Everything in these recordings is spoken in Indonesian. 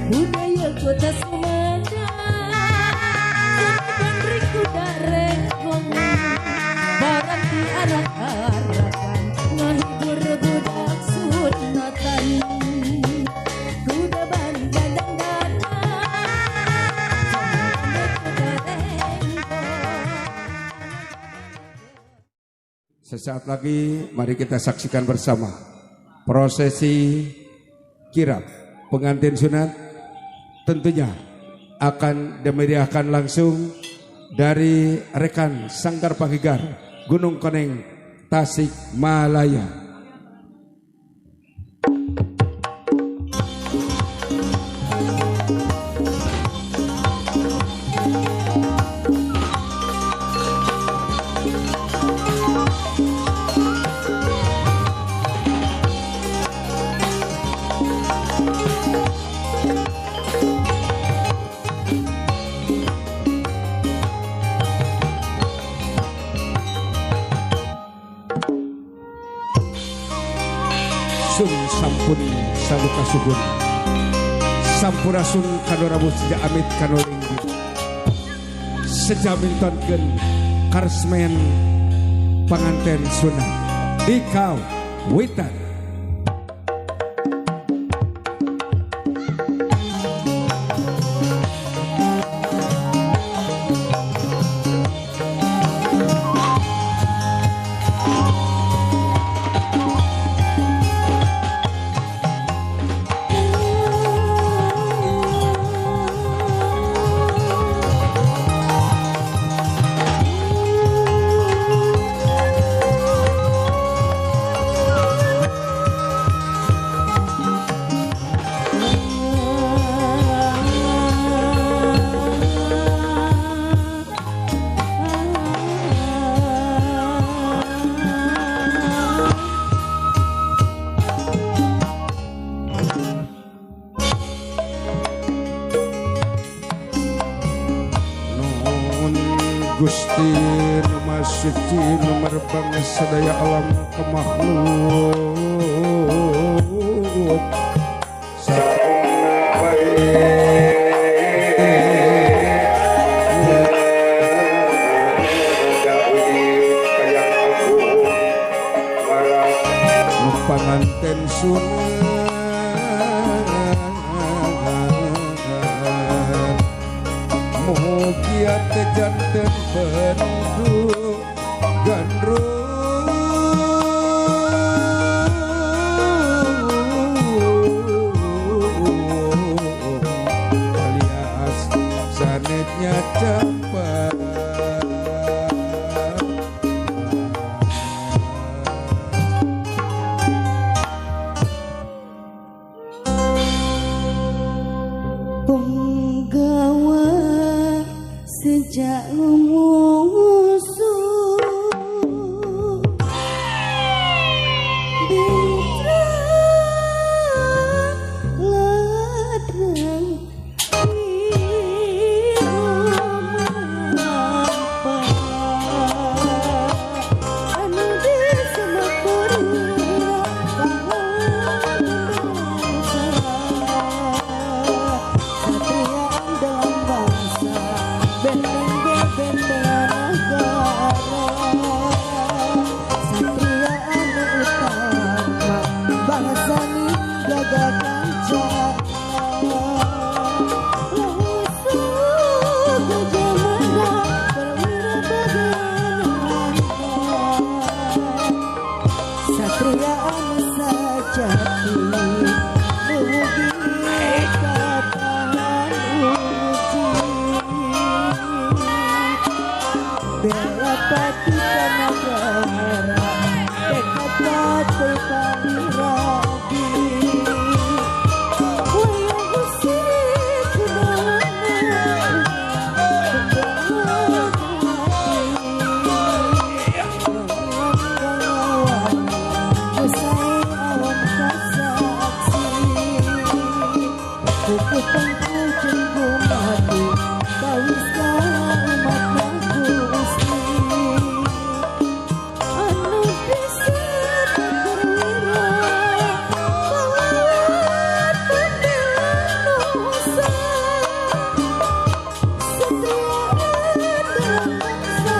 budaya kota Sumedang dan rikuda rengkong barang di arak-arakan ngahibur budak sunatan kuda bani gadang dana kuda rengkong. Sesaat lagi mari kita saksikan bersama prosesi kirap pengantin sunat. Tentunya akan dimeriahkan langsung dari rekan Sanggar Panggigar Gunung Koneng Tasikmalaya. Sun sampun saluka sugun sampurasun kanorabu sejak amit kanolinggi sejamintonkeun karesmen panganten sunat dikau witan. Gusti Nama Suci Nomor bangsa daya alam kemakhluk panganten sunat mugia tejanten penduduk gandrung alias sanetnya cepat penggawa sejak lumus pati panagara dekat batu palirabi wayang usik kunana usai awan kasaksi kuku tengku jenggu mati bawisa umat magusti anu bisa berwira bawat pendenusa setriaan dalam bangsa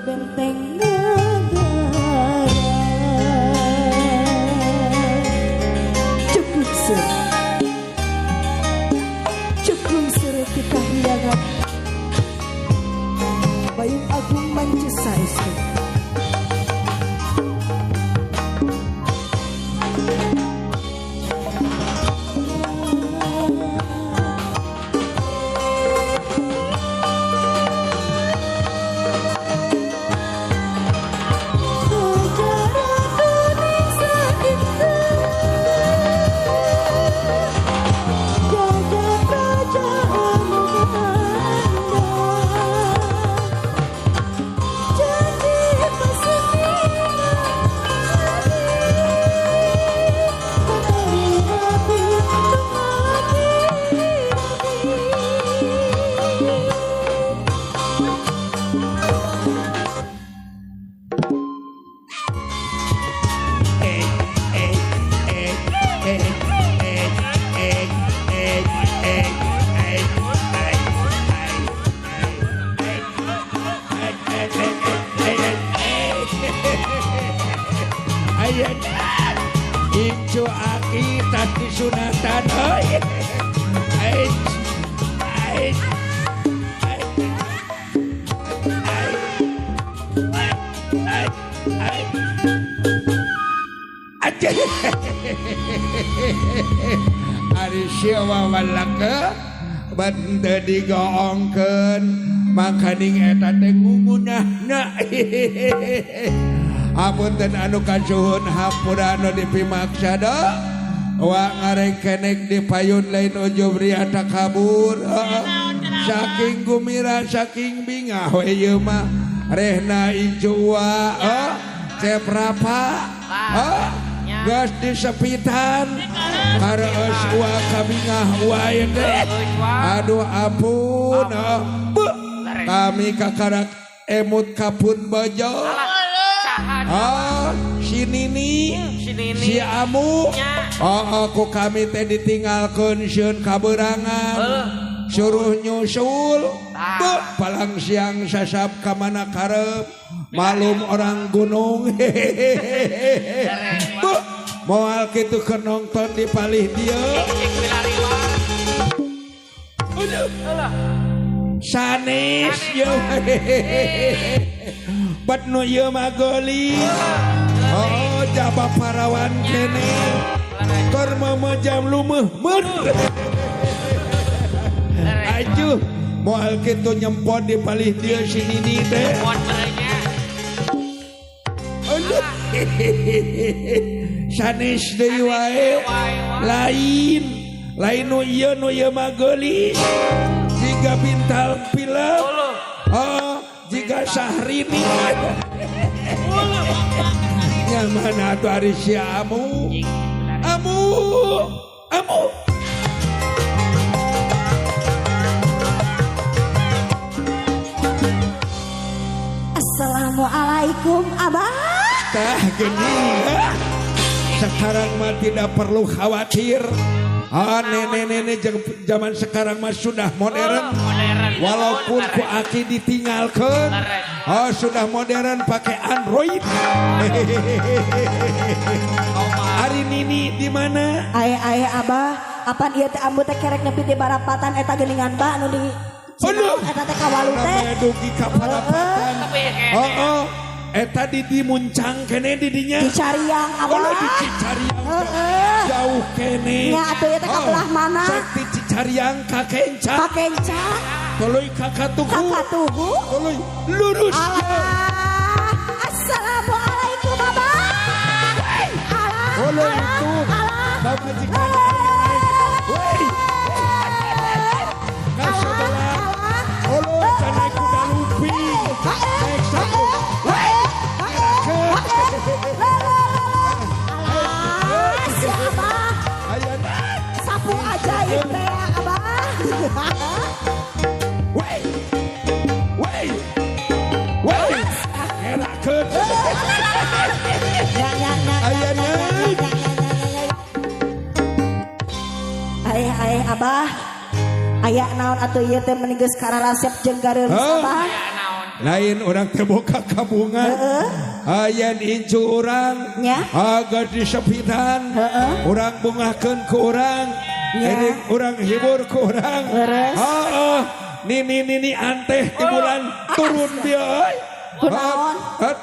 benteng negara cukup sur kita hiangan Bayung Agung Mancusaisku Incu aki tadi sunatan Ari siwa walaka bante digoongkeun makaning eta teh ngumunahna Apunten anu kasuhun hampura anu dipimaksada wa ngareng kenek dipayun lain ujub riata kabur saking gumira saking bingah we ieu mah rehna incu wa ceprapa geus disepitan kareus wa kabingah wae teh aduh ampun kami kakarak emut kapun bojo si Nini si Amu aku kami teh ditinggalkeun sieun kaberangan suruh nyusul palang siang sasap ka mana karep malum orang gunung moal kitu keur nongton di palih dieu sanes ye bat nu ieu mah goli jaba parawan kene keur mamajam lumeuh mun ajuh moal kitu nyempot di palih dieu si Nini teh sanes deui wae lain nu ieu mah goli jika bintang film jika Syahrini yang mana tuh hari si Amu Assalamualaikum Abah tah gini sekarang mah tidak perlu khawatir nenek-nenek zaman sekarang mah sudah modern. Walaupun ku aki ditinggalkan sudah modern pakai Android. Hari Nini di mana? Ayah Abah, apa ieu teh ambu teh kerek nepi di barapatan eta geuningan ba anu di Cina eta teh kawalu teh. Dugi ka barapatan. Eta di muncang kene di dinya. Di Cariang Abah. Di Cicariang. Jauh kene. Nya atuh eta ka belah mana? Sok di Cicariang ka Kenca. Ka Kenca. tuluy kakatuhu. Kakatuhu. Tuluy lurus. Allah. Assalamualaikum Abah. Tuluy itu. Pamajikan. Woi. Kasebelah. Tuluy canai kuda lupi. Naik satu. Woi. Siapa? Sapu ajaib teh Abah. Woi. Woi. Woi. Ngerakeun. Aya naik. Ai Abah. Aya naon atuh ieu teh meuni geus karalasep jeung gareulis Abah. Lain orang terbuka kabungan. Ayan incu orang nya agar disepitan. Orang bungakeun ku orang. Ini orang hibur ku orang. Nini anteh di bulan turun dia.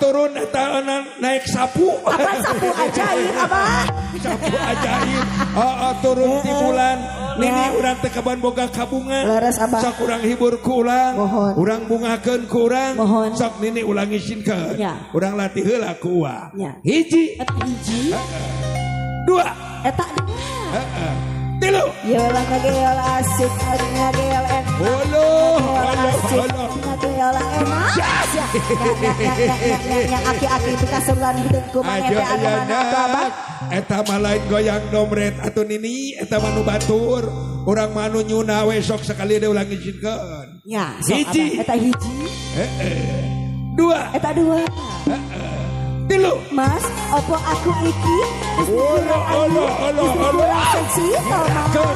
Turun eta naik sapu. Apa sapu ajaib Abah? Sapu ajaib. Turun di bulan. Nini urang teh kaban boga kabungan. Leres Abah. Sok urang hibur ku urang. Mohon. Urang bungakeun ku urang. Mohon. Sok nini ulang izinkeun. Ya. Urang latih heula ku uang. Ya. Hiji. Eta hiji. Dua. Eta dua. Tilu. Yola ngagel asik, ngagel enak. Holo. Ngagel enak. Aki-aki pika sebulan hidup kumaneh teh anu mana Abah. Eta mah lain goyang domret atuh nini eta manu batur. Urang manu nyuna we sok sakali deui ulang izinkeun. Ya, sok Hiji. Abah. Eta hiji. Dua. Eta dua. Tilu. Mas, opo aku iki? Allah. Seksi toh mama.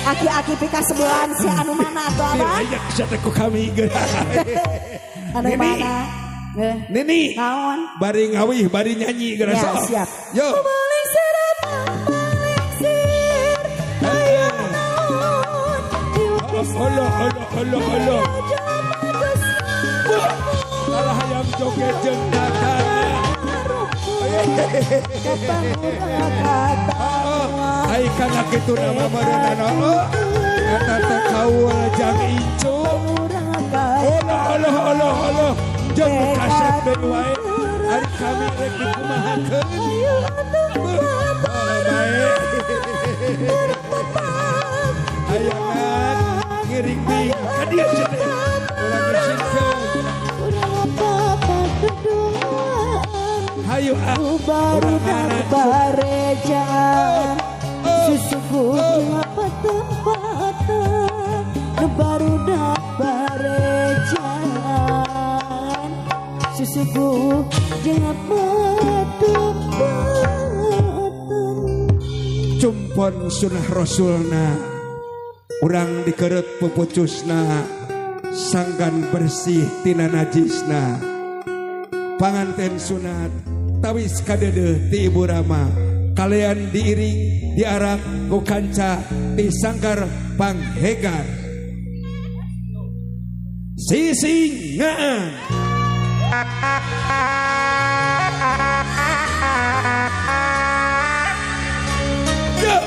Aki-aki pika sebulan si anu mana tuh Abah? Ayak sateku kami geus. Anu mana? Nini. Naon? Bari ngawih, bari nyanyi geus. Ya, siap. Yo. Balik serap, balik sir. Ayo naon? Allah. Salah hayam joget jeung datang. Ai kana kitu nama bareunana. Eta teh kaul jang incu. Allah. Jeung kasep deui wae. Ari kami rek dikumahakeun. Ayangan ngiring bing ka dieu cenah. Urang izinkeun. Hayu Baru barejaan sesungguhnya apa tempatan baru barejaan sesungguhnya apa tempatan. Cumpon sunah rasulna urang dikeret pupucusna sanggan bersih tina najisna panganten sunat tawis kadede ti ibu rama kalian diiring diarak ku kanca ti sanggar panghegar sisingaan. Yo.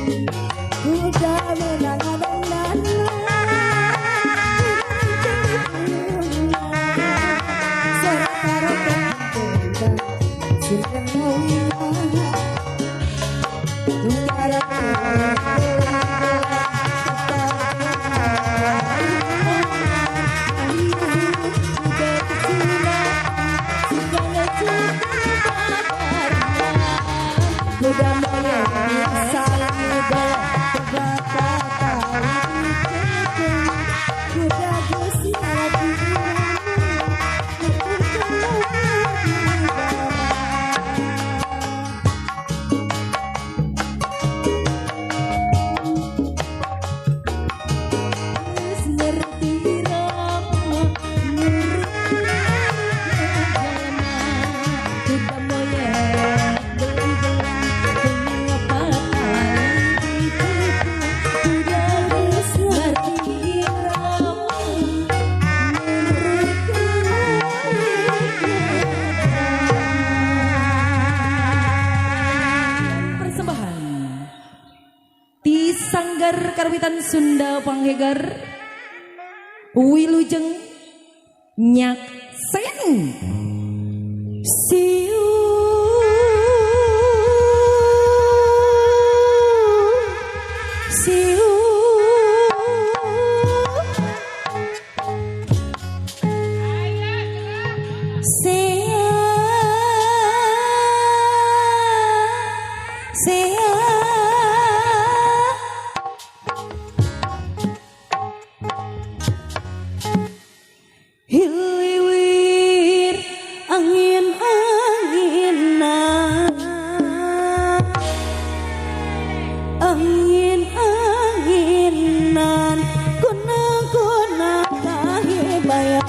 Kuda menang Sanggar Karwitan Sunda Panghegar Wilujeng Nyak Sayang Siu Siu Hiliwir angin-anginan angin-anginan kuna-kuna kahibayan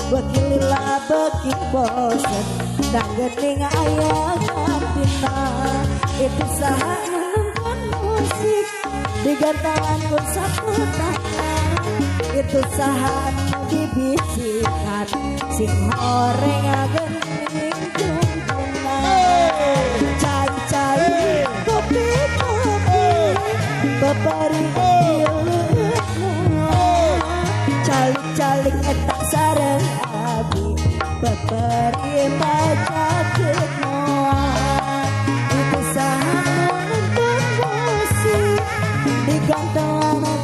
Wakilila beki bosen dan gening ayah kantina itu saha nonton musik di gantalan pun saputan itu saha dibisikan sing horeng gening jungkuna cai-cai kopi-kopi bebari calik-calik etak sareng abi bebari baca kemoan itu saha nonton musik di gantalan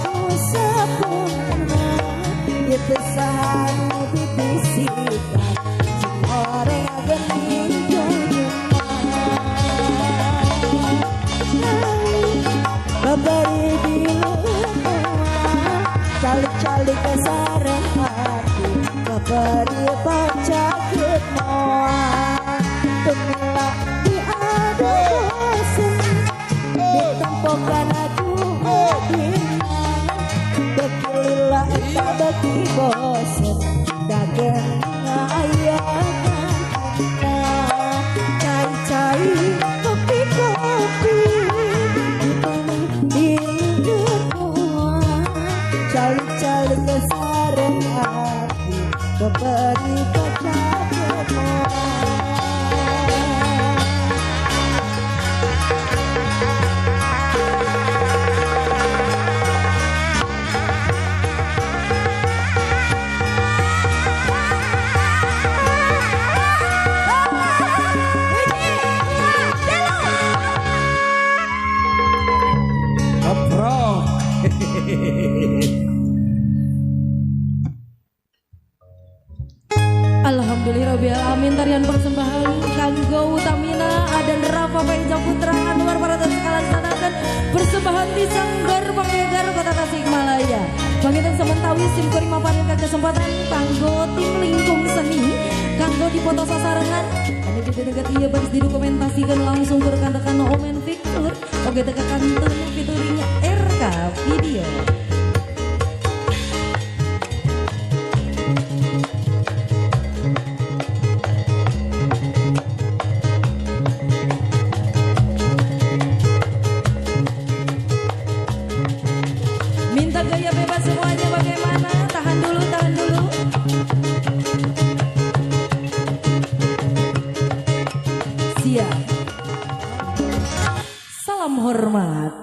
calik-calik kesareng hati keberi pacakit moa Tumila tiada bosen ditempokan aku bintang Bekililah eta beki bosen dagang ngayakan kita cai-cai kopi-kopi calik-calik kesareng hati keberi pacakit moa Alhamdulillah amin tarian persembahan kanggo Utamina Adan Rafa Penjam Putra Anwar para sekalian sanakan persembahan di Sanggar Panggegar Kota Tasikmalaya. Pangitan sementawi sim kurima panen kesempatan kanggo tim lingkung seni kanggo di foto sasarangan. Anu dekat iya baris didokumentasikan langsung ke rekan-rekan Omen Victor. Oke teka kantun featuring RK Video. Minta gaya bebas semuanya bagaimana? Tahan dulu, tahan dulu. Siap. Salam hormat.